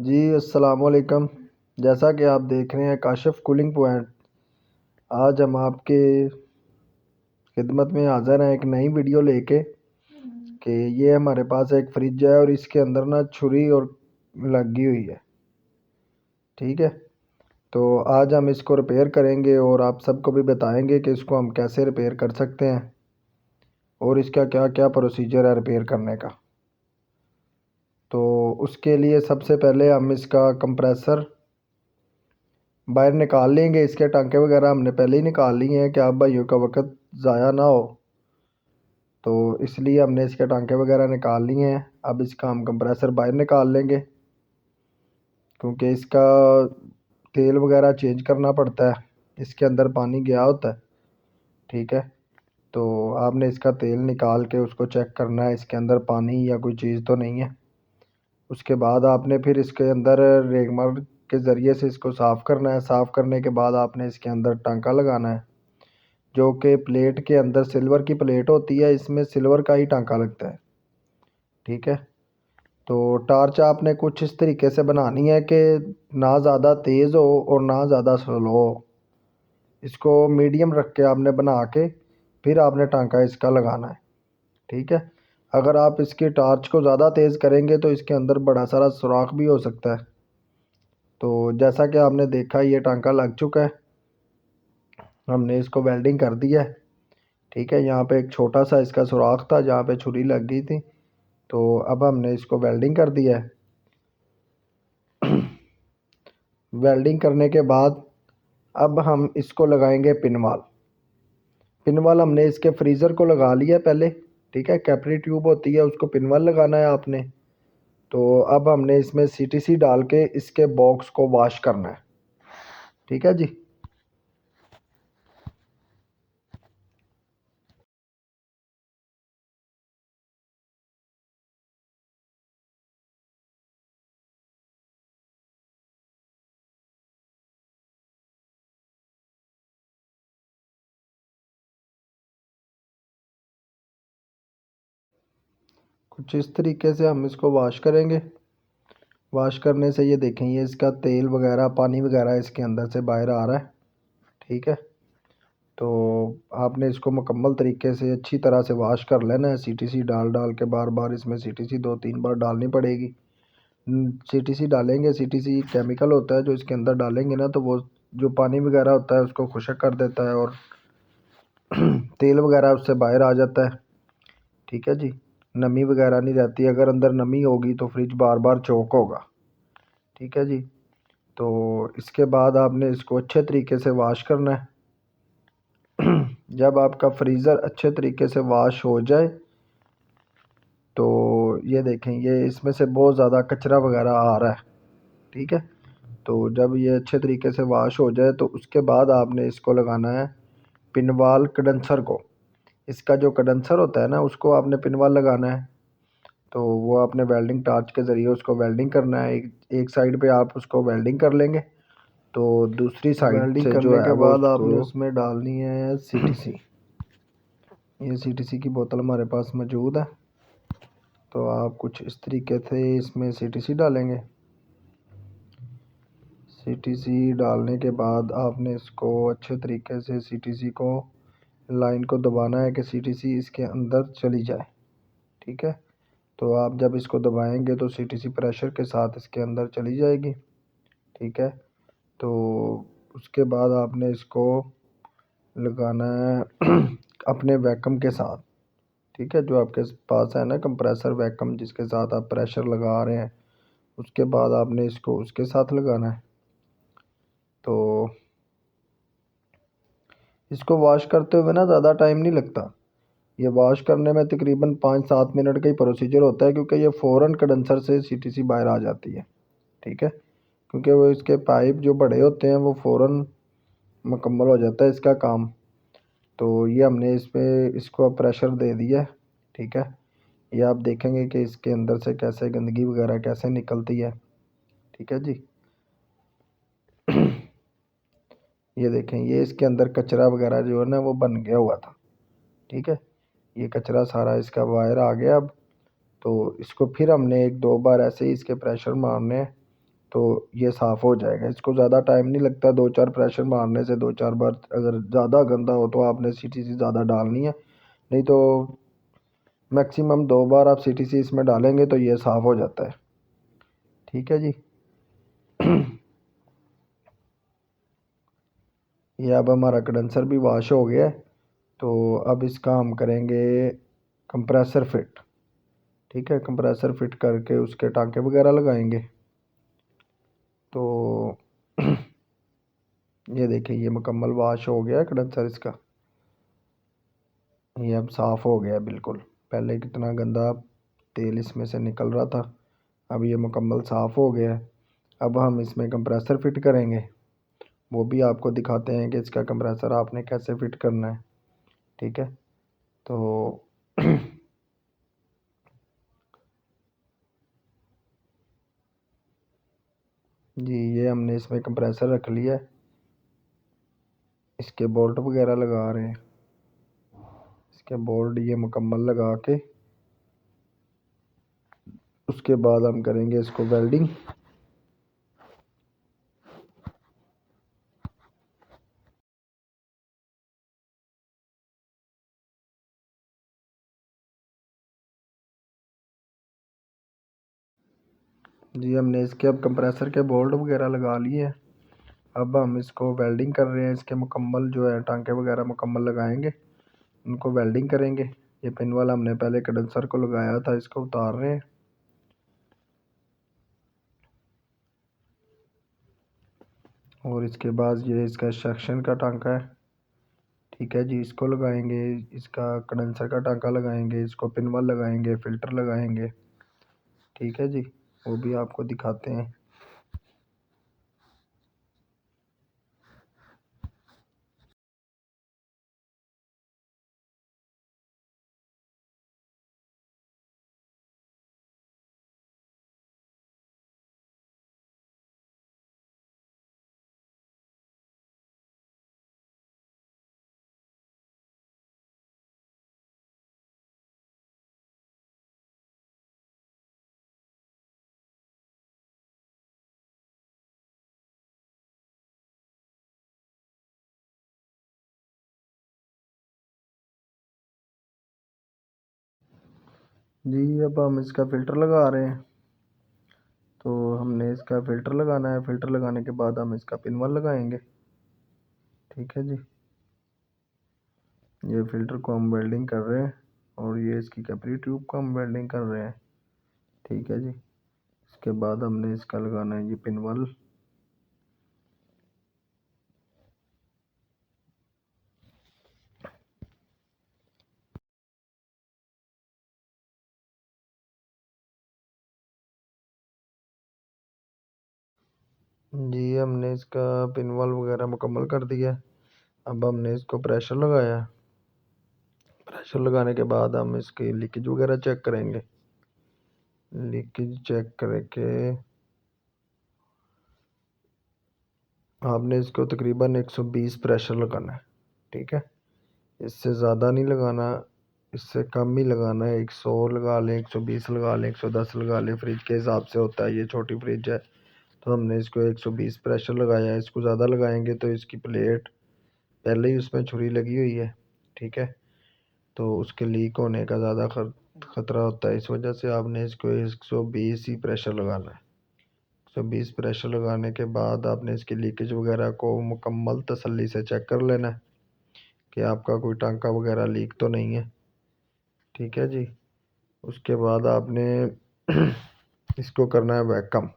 जी अस्सलाम वालेकुम। जैसा कि आप देख रहे हैं काशिफ कूलिंग पॉइंट, आज हम आपके खिदमत में हाज़िर हैं एक नई वीडियो लेके कि ये हमारे पास एक फ्रिज है और इसके अंदर ना छुरी और लगी हुई है। ठीक है, तो आज हम इसको रिपेयर करेंगे और आप सबको भी बताएंगे कि इसको हम कैसे रिपेयर कर सकते हैं और इसका क्या क्या प्रोसीजर है रिपेयर करने का। तो उसके लिए सबसे पहले हम इसका कंप्रेसर बाहर निकाल लेंगे। इसके टांके वगैरह हमने पहले ही निकाल लिए हैं कि आप भाइयों का वक्त ज़ाया ना हो, तो इसलिए हमने इसके टांके वगैरह निकाल लिए हैं। अब इसका हम कंप्रेसर बाहर निकाल लेंगे क्योंकि इसका तेल वगैरह चेंज करना पड़ता है, इसके अंदर पानी गया होता है। ठीक है, तो आपने इसका तेल निकाल के उसको चेक करना है इसके अंदर पानी या कोई चीज़ तो नहीं है। उसके बाद आपने फिर इसके अंदर रेगमार के ज़रिए से इसको साफ़ करना है। साफ़ करने के बाद आपने इसके अंदर टांका लगाना है, जो कि प्लेट के अंदर सिल्वर की प्लेट होती है, इसमें सिल्वर का ही टांका लगता है। ठीक है, तो टार्च आपने कुछ इस तरीके से बनानी है कि ना ज़्यादा तेज़ हो और ना ज़्यादा स्लो हो। इसको मीडियम रख के आपने बना के फिर आपने टांका इसका लगाना है। ठीक है, अगर आप इसकी टार्च को ज़्यादा तेज़ करेंगे तो इसके अंदर बड़ा सारा सुराख भी हो सकता है। तो जैसा कि आपने देखा ये टांका लग चुका है, हमने इसको वेल्डिंग कर दिया है। ठीक है, यहाँ पे एक छोटा सा इसका सुराख था जहाँ पे छुरी लग गई थी, तो अब हमने इसको वेल्डिंग कर दिया है। वेल्डिंग करने के बाद अब हम इसको लगाएंगे पिनवाल। पिनवाल हमने इसके फ्रीज़र को लगा लिया पहले। ठीक है, कैपरी ट्यूब होती है उसको पिनवाल लगाना है आपने। तो अब हमने इसमें सीटीसी डाल के इसके बॉक्स को वॉश करना है। ठीक है जी। कुछ इस तरीके से हम इसको वॉश करेंगे। वॉश करने से ये देखें ये इसका तेल वगैरह पानी वगैरह इसके अंदर से बाहर आ रहा है। ठीक है, तो आपने इसको मुकम्मल तरीके से अच्छी तरह से वॉश कर लेना है। सीटीसी डाल डाल के बार बार इसमें सीटीसी 2-3 बार डालनी पड़ेगी। सीटीसी डालेंगे, सीटीसी केमिकल होता है जो इसके अंदर डालेंगे ना, तो वो जो पानी वगैरह होता है उसको खुशक कर देता है और तेल वगैरह उससे बाहर आ जाता है। ठीक है जी, नमी वगैरह नहीं रहती। अगर अंदर नमी होगी तो फ्रिज बार बार चौक होगा। ठीक है जी, तो इसके बाद आपने इसको अच्छे तरीके से वॉश करना है। जब आपका फ्रीज़र अच्छे तरीके से वॉश हो जाए तो ये देखें ये इसमें से बहुत ज़्यादा कचरा वगैरह आ रहा है। ठीक है, तो जब ये अच्छे तरीके से वॉश हो जाए तो उसके बाद आपने इसको लगाना है पिनवाल कंडेंसर को। इसका जो कंडेंसर होता है ना उसको आपने पिनवाल लगाना है। तो वो आपने वेल्डिंग टार्च के ज़रिए उसको वेल्डिंग करना है। एक साइड पे आप उसको वेल्डिंग कर लेंगे तो दूसरी साइड वेल्डिंग से जो करने है के वो बाद आपने उसको उसमें डालनी है सीटीसी। ये सीटीसी की बोतल हमारे पास मौजूद है, तो आप कुछ इस तरीके से इसमें सीटीसी डालेंगे। सीटीसी डालने के बाद आपने इसको अच्छे तरीके से सीटीसी को लाइन को दबाना है कि सीटीसी इसके अंदर चली जाए। ठीक है, तो आप जब इसको दबाएंगे तो सीटीसी प्रेशर के साथ इसके अंदर चली जाएगी। ठीक है, तो उसके बाद आपने इसको लगाना है अपने वैक्यूम के साथ। ठीक है, जो आपके पास है ना कंप्रेसर वैक्यूम जिसके साथ आप प्रेशर लगा रहे हैं, उसके बाद आपने इसको उसके साथ लगाना है। तो इसको वॉश करते हुए ना ज़्यादा टाइम नहीं लगता। ये वॉश करने में तकरीबन 5-7 मिनट का ही प्रोसीजर होता है क्योंकि ये फ़ौरन कंडेंसर से सीटीसी बाहर आ जाती है। ठीक है, क्योंकि वो इसके पाइप जो बड़े होते हैं वो फ़ौरन मुकम्मल हो जाता है इसका काम। तो ये हमने इसमें इसको प्रेशर दे दिया है। ठीक है, ये आप देखेंगे कि इसके अंदर से कैसे गंदगी वगैरह कैसे निकलती है। ठीक है जी। ये देखें ये इसके अंदर कचरा वगैरह जो है ना वो बन गया हुआ था। ठीक है, ये कचरा सारा इसका बाहर आ गया। अब तो इसको फिर हमने 1-2 बार ऐसे ही इसके प्रेशर मारने हैं तो ये साफ़ हो जाएगा। इसको ज़्यादा टाइम नहीं लगता, 2-4 प्रेशर मारने से, 2-4 बार। अगर ज़्यादा गंदा हो तो आपने सीटीसी ज़्यादा डालनी है, नहीं तो मैक्सिमम 2 बार आप सीटीसी इसमें डालेंगे तो ये साफ़ हो जाता है। ठीक है जी। ये अब हमारा कंडेंसर भी वॉश हो गया है, तो अब इसका हम करेंगे कंप्रेसर फिट। ठीक है, कंप्रेसर फिट करके उसके टांके वगैरह लगाएंगे। तो ये देखिए, ये मुकम्मल वॉश हो गया कंडेंसर इसका। ये अब साफ़ हो गया बिल्कुल। पहले कितना गंदा तेल इसमें से निकल रहा था, अब ये मुकम्मल साफ़ हो गया है। अब हम इसमें कंप्रेसर फिट करेंगे, वो भी आपको दिखाते हैं कि इसका कंप्रेसर आपने कैसे फिट करना है। ठीक है, तो जी, ये हमने इसमें कंप्रेसर रख लिया है, इसके बोल्ट वगैरह लगा रहे हैं। इसके बोल्ट ये मुकम्मल लगा के उसके बाद हम करेंगे इसको वेल्डिंग। जी, हमने इसके अब कंप्रेसर के बोल्ट वगैरह लगा लिए हैं। अब हम इसको वेल्डिंग कर रहे हैं, इसके मुकम्मल जो है टांके वगैरह मुकम्मल लगाएंगे, उनको वेल्डिंग करेंगे। ये पिन वाला हमने पहले कंडेंसर को लगाया था, इसको उतार रहे हैं। और इसके बाद ये इसका सक्शन का टांका है। ठीक है जी, इसको लगाएंगे। इसका कंडेंसर का टांका लगाएंगे, इसको पिन वाल लगाएंगे, फ़िल्टर लगाएंगे। ठीक है जी, वो भी आपको दिखाते हैं। जी, अब हम इसका फ़िल्टर लगा रहे हैं। तो हमने इसका फ़िल्टर लगाना है, फ़िल्टर लगाने के बाद हम इसका पिन वाल लगाएंगे। ठीक है जी, ये फ़िल्टर को हम वेल्डिंग कर रहे हैं और ये इसकी कैपरी ट्यूब को हम वेल्डिंग कर रहे हैं। ठीक है जी, इसके बाद हमने इसका लगाना है ये पिन वाल। जी, हमने इसका पिन वाल वगैरह मुकम्मल कर दिया है। अब हमने इसको प्रेशर लगाया। प्रेशर लगाने के बाद हम इसकी लीकेज वगैरह चेक करेंगे। लीकेज चेक करके आपने इसको तकरीबन 120 प्रेशर लगाना है। ठीक है, इससे ज़्यादा नहीं लगाना, इससे कम ही लगाना है। 100 लगा लें, 120 लगा लें, 110 लगा लें, फ्रिज के हिसाब से होता है। ये छोटी फ्रिज है तो हमने इसको 120 प्रेशर लगाया है। इसको ज़्यादा लगाएंगे तो इसकी प्लेट पहले ही उसमें छुरी लगी हुई है। ठीक है, तो उसके लीक होने का ज़्यादा खतरा होता है, इस वजह से आपने इसको 120 ही प्रेशर लगाना है। 120 प्रेशर लगाने के बाद आपने इसकी लीकेज वगैरह को मुकम्मल तसल्ली से चेक कर लेना है कि आपका कोई टांका वगैरह लीक तो नहीं है। ठीक है जी, उसके बाद आपने इसको करना है वैक्यूम।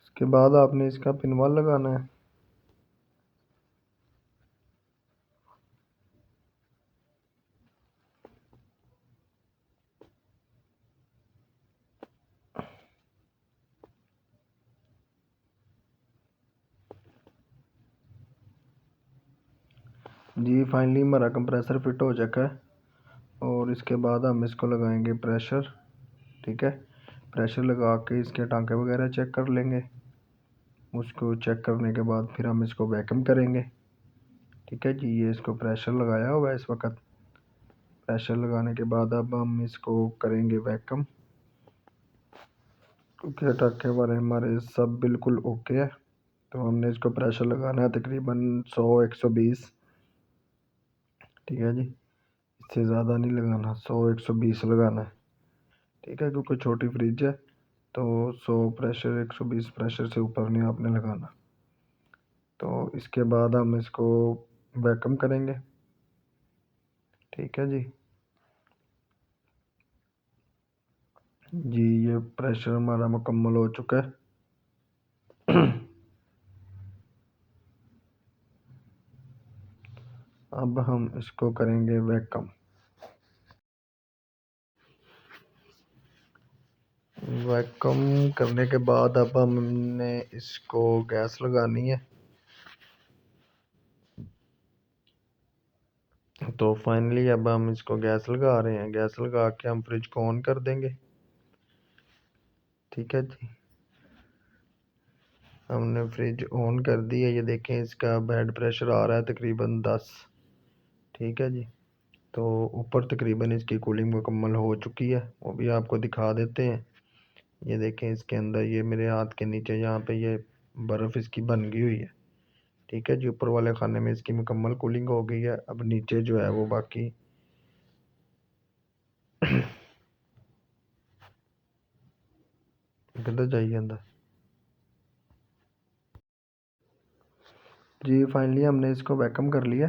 उसके बाद आपने इसका पिन वाल लगाना है। जी, फाइनली हमारा कंप्रेसर फिट हो चुका है और इसके बाद हम इसको लगाएंगे प्रेशर। ठीक है, प्रेशर लगा के इसके टांके वगैरह चेक कर लेंगे। उसको चेक करने के बाद फिर हम इसको वैक्यूम करेंगे। ठीक है जी, ये इसको प्रेशर लगाया हुआ है इस वक्त। प्रेशर लगाने के बाद अब हम इसको करेंगे वैक्यूम, क्योंकि टाँके वाले हमारे सब बिल्कुल ओके है। तो हमने इसको प्रेशर लगाना है तकरीबन 100-120। ठीक है जी, इससे ज़्यादा नहीं लगाना, 100-120 लगाना है। ठीक है, क्योंकि छोटी फ्रिज है तो 100 प्रेशर 120 प्रेशर से ऊपर नहीं आपने लगाना। तो इसके बाद हम इसको वैक्यूम करेंगे। ठीक है जी जी, ये प्रेशर हमारा मुकम्मल हो चुका है। अब हम इसको करेंगे वैक्यूम। वैक्यूम करने के बाद अब हमने इसको गैस लगानी है। तो फाइनली अब हम इसको गैस लगा रहे हैं। गैस लगा के हम फ्रिज को ऑन कर देंगे। ठीक है जी, हमने फ्रिज ऑन कर दी है। ये देखें, इसका बेड प्रेशर आ रहा है तकरीबन 10। ठीक है जी, तो ऊपर तकरीबन इसकी कूलिंग मुकम्मल हो चुकी है, वो भी आपको दिखा देते हैं। ये देखें, इसके अंदर ये मेरे हाथ के नीचे यहाँ पे ये बर्फ़ इसकी बन गई हुई है। ठीक है जी, ऊपर वाले खाने में इसकी मुकम्मल कूलिंग हो गई है। अब नीचे जो है वो बाकी किधर जाइए अंदर। जी फाइनली हमने इसको वैक्यूम कर लिया।